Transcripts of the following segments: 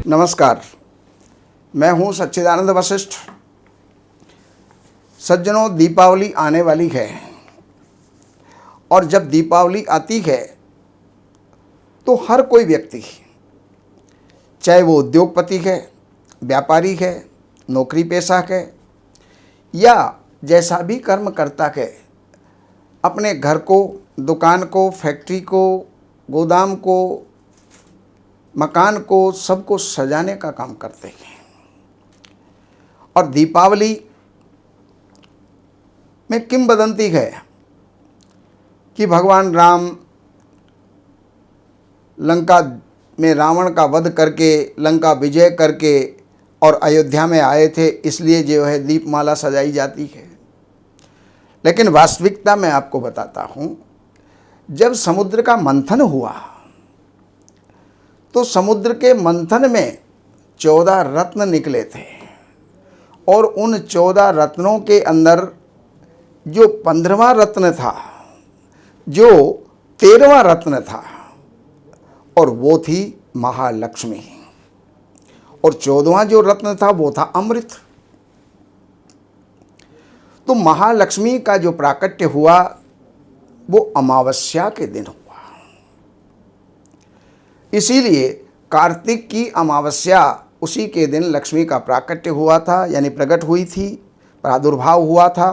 नमस्कार, मैं हूं सच्चिदानंद वशिष्ठ। सज्जनों, दीपावली आने वाली है और जब दीपावली आती है तो हर कोई व्यक्ति, चाहे वो उद्योगपति है, व्यापारी है, नौकरी पेशा है या जैसा भी कर्म करता है, अपने घर को, दुकान को, फैक्ट्री को, गोदाम को, मकान को, सबको सजाने का काम करते हैं। और दीपावली में किंवदंती है कि भगवान राम लंका में रावण का वध करके, लंका विजय करके और अयोध्या में आए थे, इसलिए जो है दीपमाला सजाई जाती है। लेकिन वास्तविकता मैं आपको बताता हूँ, जब समुद्र का मंथन हुआ तो समुद्र के मंथन में 14 रत्न निकले थे और उन 14 रत्नों के अंदर जो 15वां रत्न था, जो 13वां रत्न था, और वो थी महालक्ष्मी, और 14वां जो रत्न था वो था अमृत। तो महालक्ष्मी का जो प्राकट्य हुआ वो अमावस्या के दिन हुआ। इसीलिए कार्तिक की अमावस्या, उसी के दिन लक्ष्मी का प्राकट्य हुआ था, यानी प्रकट हुई थी, प्रादुर्भाव हुआ था।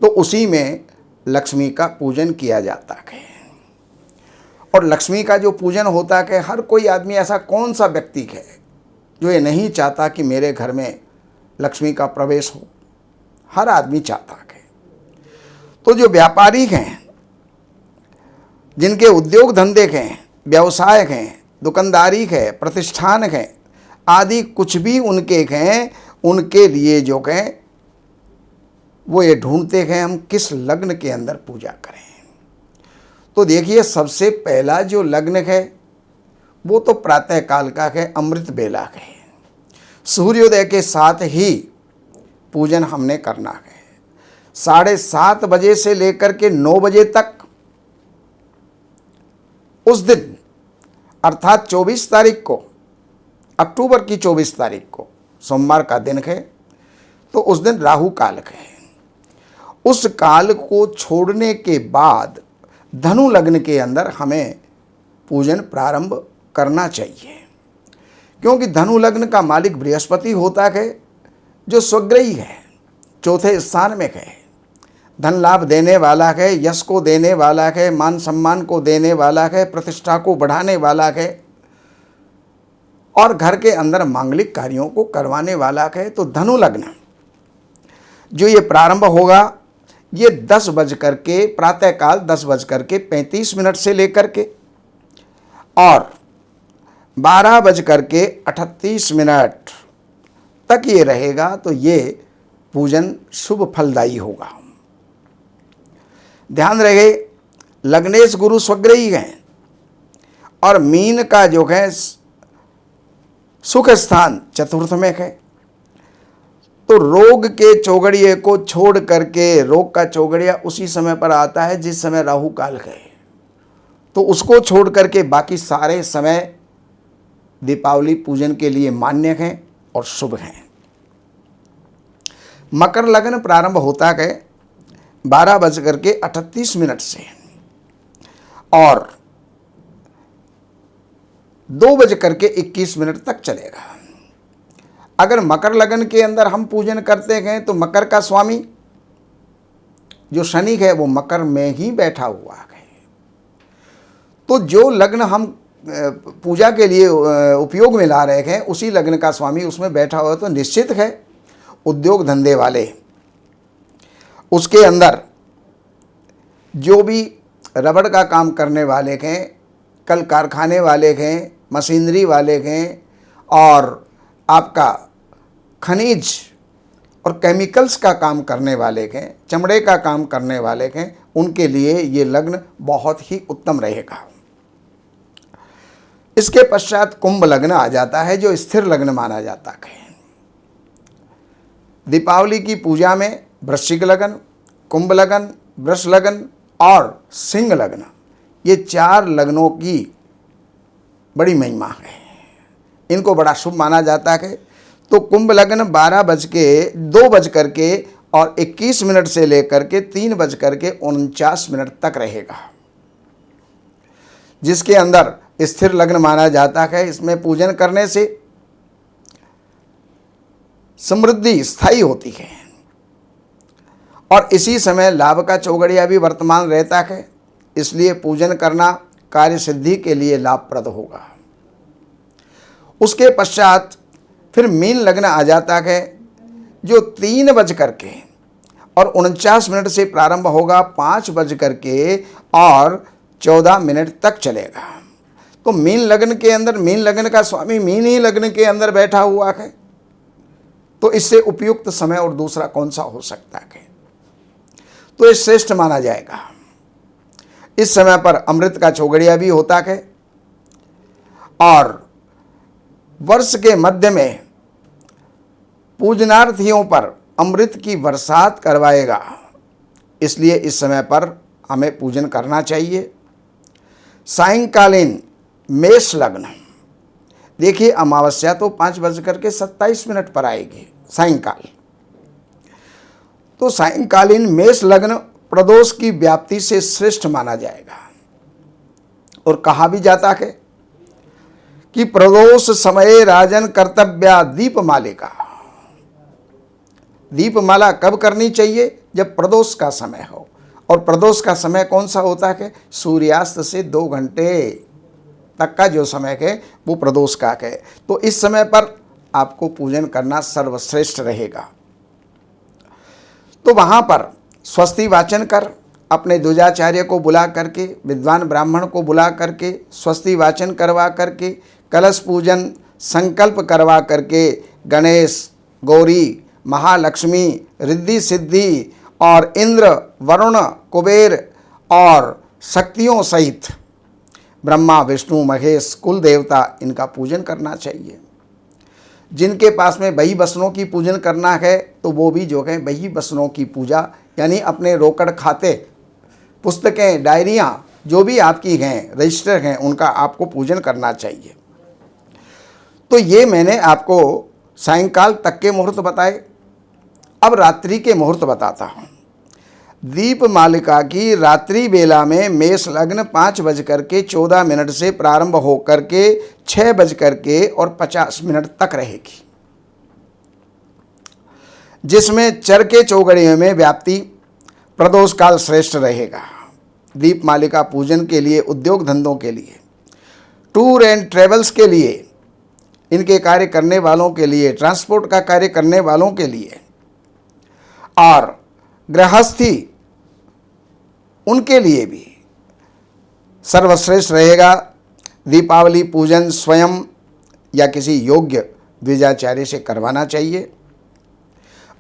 तो उसी में लक्ष्मी का पूजन किया जाता है। और लक्ष्मी का जो पूजन होता है, हर कोई आदमी, ऐसा कौन सा व्यक्ति है जो ये नहीं चाहता कि मेरे घर में लक्ष्मी का प्रवेश हो? हर आदमी चाहता है। तो जो व्यापारी हैं, जिनके उद्योग धंधे हैं, व्यवसाय हैं, दुकानदारी है, प्रतिष्ठान है आदि, कुछ भी उनके हैं, उनके लिए जो हैं वो ये ढूंढते हैं हम किस लग्न के अंदर पूजा करें। तो देखिए, सबसे पहला जो लग्न है वो तो प्रातः काल का है, अमृत बेला है। सूर्योदय के साथ ही पूजन हमने करना है। 7:30 बजे से लेकर के 9 बजे तक उस दिन, अर्थात 24 तारीख को, अक्टूबर की 24 तारीख को सोमवार का दिन है, तो उस दिन राहु काल है। उस काल को छोड़ने के बाद धनु लग्न के अंदर हमें पूजन प्रारंभ करना चाहिए, क्योंकि धनु लग्न का मालिक बृहस्पति होता है, जो स्वग्रही है, चौथे स्थान में है, धन लाभ देने वाला है, यश को देने वाला है, मान सम्मान को देने वाला है, प्रतिष्ठा को बढ़ाने वाला है और घर के अंदर मांगलिक कार्यों को करवाने वाला है। तो धनु लग्न जो ये प्रारंभ होगा, ये 10 बज करके, प्रातःकाल 10 बज करके 35 मिनट से लेकर के और 12 बज करके 38 मिनट तक ये रहेगा। तो ये पूजन शुभ फलदायी होगा। ध्यान रहे, लग्नेश गुरु स्वग्रही हैं और मीन का जो है सुख स्थान चतुर्थ में है। तो रोग के चौगड़िए को छोड़ करके, रोग का चौगड़िया उसी समय पर आता है जिस समय राहु काल है, तो उसको छोड़ करके बाकी सारे समय दीपावली पूजन के लिए मान्य हैं और शुभ हैं। मकर लग्न प्रारंभ होता है 12 बज करके 38 मिनट से और 2 बज करके 21 मिनट तक चलेगा। अगर मकर लग्न के अंदर हम पूजन करते हैं तो मकर का स्वामी जो शनि है वो मकर में ही बैठा हुआ है। तो जो लग्न हम पूजा के लिए उपयोग में ला रहे हैं, उसी लग्न का स्वामी उसमें बैठा हुआ, तो निश्चित है उद्योग धंधे वाले, उसके अंदर जो भी रबड़ का काम करने वाले हैं, कल कारखाने वाले हैं, मशीनरी वाले हैं और आपका खनिज और केमिकल्स का काम करने वाले हैं, चमड़े का काम करने वाले हैं, उनके लिए ये लग्न बहुत ही उत्तम रहेगा। इसके पश्चात कुंभ लग्न आ जाता है, जो स्थिर लग्न माना जाता है। दीपावली की पूजा में वृश्चिक लग्न, कुंभ लग्न, वृष लग्न और सिंह लग्न, ये 4 लग्नों की बड़ी महिमा है। इनको बड़ा शुभ माना जाता है। तो कुंभ लग्न 2:21 से लेकर के 3:49 तक रहेगा, जिसके अंदर स्थिर लग्न माना जाता है। इसमें पूजन करने से समृद्धि स्थायी होती है और इसी समय लाभ का चौगड़िया भी वर्तमान रहता है, इसलिए पूजन करना कार्य सिद्धि के लिए लाभप्रद होगा। उसके पश्चात फिर मीन लग्न आ जाता है, जो 3:49 से प्रारंभ होगा, 5:14 तक चलेगा। तो मीन लग्न के अंदर, मीन लग्न का स्वामी मीन ही लग्न के अंदर बैठा हुआ है, तो इससे उपयुक्त समय और दूसरा कौन सा हो सकता है? तो ये श्रेष्ठ माना जाएगा। इस समय पर अमृत का चौगड़िया भी होता है और वर्ष के मध्य में पूजनार्थियों पर अमृत की बरसात करवाएगा, इसलिए इस समय पर हमें पूजन करना चाहिए। सायंकालीन मेष लग्न, देखिए अमावस्या तो 5:27 पर आएगी सायंकाल। तो सायंकालीन मेष लग्न प्रदोष की व्याप्ति से श्रेष्ठ माना जाएगा और कहा भी जाता है कि प्रदोष समये राजन कर्तव्या दीपमालिका। दीपमाला कब करनी चाहिए? जब प्रदोष का समय हो, और प्रदोष का समय कौन सा होता है? सूर्यास्त से 2 घंटे तक का जो समय है वो प्रदोष का है। तो इस समय पर आपको पूजन करना सर्वश्रेष्ठ रहेगा। तो वहाँ पर स्वस्ति वाचन कर, अपने द्विजाचार्य को बुला करके, विद्वान ब्राह्मण को बुला करके स्वस्ति वाचन करवा करके, कलश पूजन संकल्प करवा करके गणेश, गौरी, महालक्ष्मी, रिद्धि सिद्धि और इंद्र, वरुण, कुबेर और शक्तियों सहित ब्रह्मा, विष्णु, महेश, कुल देवता, इनका पूजन करना चाहिए। जिनके पास में बही बसनों की पूजन करना है तो वो भी जो है बही बसनों की पूजा, यानी अपने रोकड़ खाते, पुस्तकें, डायरियाँ जो भी आपकी हैं, रजिस्टर हैं, उनका आपको पूजन करना चाहिए। तो ये मैंने आपको सायंकाल तक के मुहूर्त बताए। अब रात्रि के मुहूर्त बताता हूँ। दीपमालिका की रात्रि बेला में मेष लग्न 5:14 से प्रारंभ होकर के 6:50 तक रहेगी, जिसमें चर के चौगड़ियों में व्याप्ति प्रदोष काल श्रेष्ठ रहेगा। दीपमालिका पूजन के लिए, उद्योग धंधों के लिए, टूर एंड ट्रेवल्स के लिए, इनके कार्य करने वालों के लिए, ट्रांसपोर्ट का कार्य करने वालों के लिए और गृहस्थी, उनके लिए भी सर्वश्रेष्ठ रहेगा। दीपावली पूजन स्वयं या किसी योग्य द्विजाचार्य से करवाना चाहिए।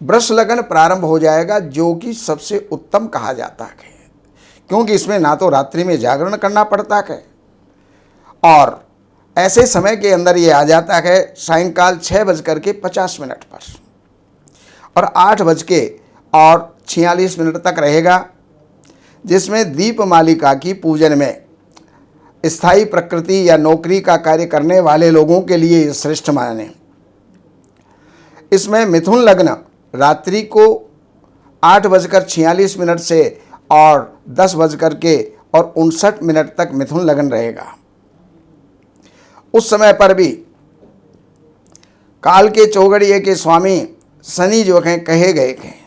वृष लगन प्रारंभ हो जाएगा, जो कि सबसे उत्तम कहा जाता है, क्योंकि इसमें ना तो रात्रि में जागरण करना पड़ता है और ऐसे समय के अंदर ये आ जाता है सायंकाल 6:50 पर और 8:46 तक रहेगा, जिसमें दीपमालिका की पूजन में स्थायी प्रकृति या नौकरी का कार्य करने वाले लोगों के लिए श्रेष्ठ माने। इसमें मिथुन लग्न रात्रि को 8:46 से और 10:59 तक मिथुन लग्न रहेगा। उस समय पर भी काल के चौगड़िए के स्वामी शनि जो हैं कहे गए हैं।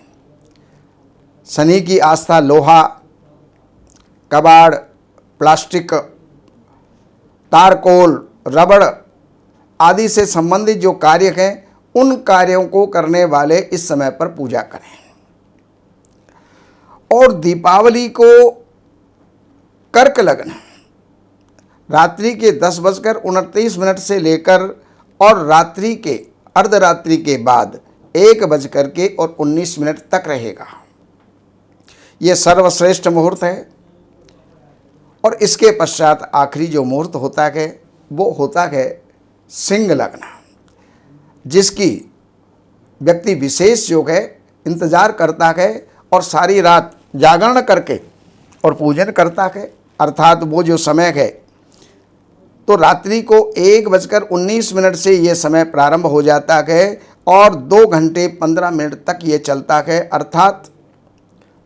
शनि की आस्था लोहा, कबाड़, प्लास्टिक, तारकोल, रबड़ आदि से संबंधित जो कार्य हैं, उन कार्यों को करने वाले इस समय पर पूजा करें। और दीपावली को कर्क लग्न रात्रि के 10:29 से लेकर और रात्रि के अर्धरात्रि के बाद 1:19 तक रहेगा। ये सर्वश्रेष्ठ मुहूर्त है। और इसके पश्चात आखिरी जो मुहूर्त होता है वो होता है सिंह लग्न, जिसकी व्यक्ति विशेष जो है इंतजार करता है और सारी रात जागरण करके और पूजन करता है। अर्थात वो जो समय है तो रात्रि को 1:19 से ये समय प्रारंभ हो जाता है और 2 घंटे 15 मिनट तक ये चलता है, अर्थात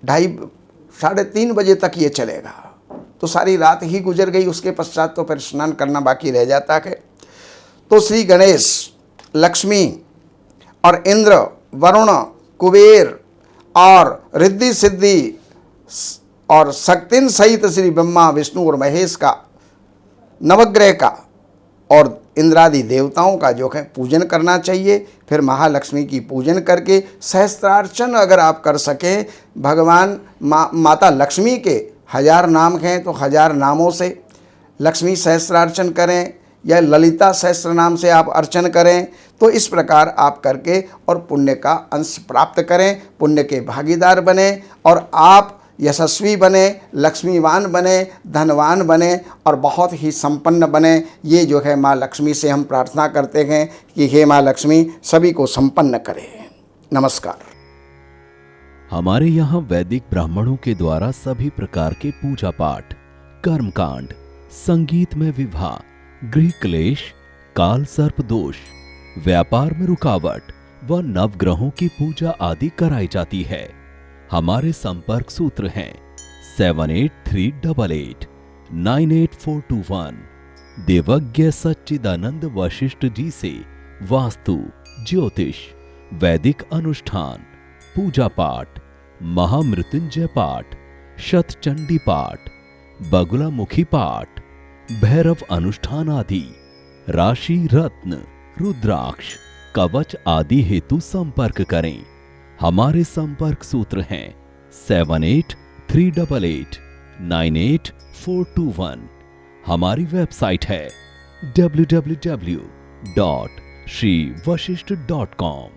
2:30-3:30 बजे तक ये चलेगा। तो सारी रात ही गुजर गई, उसके पश्चात तो फिर स्नान करना बाकी रह जाता है। तो श्री गणेश, लक्ष्मी और इंद्र, वरुण, कुबेर और रिद्धि सिद्धि और शक्तिन सहित श्री ब्रह्मा, विष्णु और महेश का, नवग्रह का और इंद्रादि देवताओं का जो है पूजन करना चाहिए। फिर महालक्ष्मी की पूजन करके सहस्त्रार्चन अगर आप कर सकें, भगवान माता लक्ष्मी के 1000 नाम हैं तो 1000 नामों से लक्ष्मी सहस्त्रार्चन करें या ललिता सहस्त्र नाम से आप अर्चन करें। तो इस प्रकार आप करके और पुण्य का अंश प्राप्त करें, पुण्य के भागीदार बने और आप यशस्वी बने, लक्ष्मीवान बने, धनवान बने और बहुत ही संपन्न बने। ये जो है माँ लक्ष्मी से हम प्रार्थना करते हैं कि हे माँ लक्ष्मी सभी को संपन्न करे। नमस्कार। हमारे यहाँ वैदिक ब्राह्मणों के द्वारा सभी प्रकार के पूजा पाठ, कर्मकांड, संगीत में विवाह, गृह क्लेश, काल सर्प दोष, व्यापार में रुकावट व नवग्रहों की पूजा आदि कराई जाती है। हमारे संपर्क सूत्र हैं 7838898421। देवज्ञ सच्चिदानंद वशिष्ठ जी से वास्तु, ज्योतिष, वैदिक अनुष्ठान, पूजा पाठ, महामृत्युंजय पाठ, शतचंडी पाठ, बगुलामुखी पाठ, भैरव अनुष्ठान आदि, राशि रत्न, रुद्राक्ष, कवच आदि हेतु संपर्क करें। हमारे संपर्क सूत्र हैं 7838898421। हमारी वेबसाइट है www.shrivashishth.com।